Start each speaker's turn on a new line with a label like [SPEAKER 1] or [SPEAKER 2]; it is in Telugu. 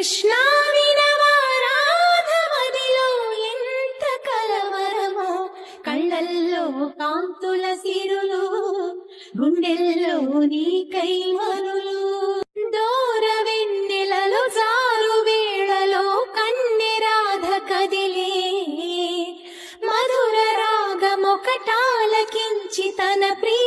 [SPEAKER 1] కృష్ణా వినవా రాధమదిలో ఎంత కలవరమో, కళ్ళల్లో కాంతుల సిరులు, గుండెల్లో నీకై మరులు. దూర వెన్నెలలో జారు వేళలో కన్నె రాధ కదిలే, మధుర రాగమొకటాలకించి తన ప్రియ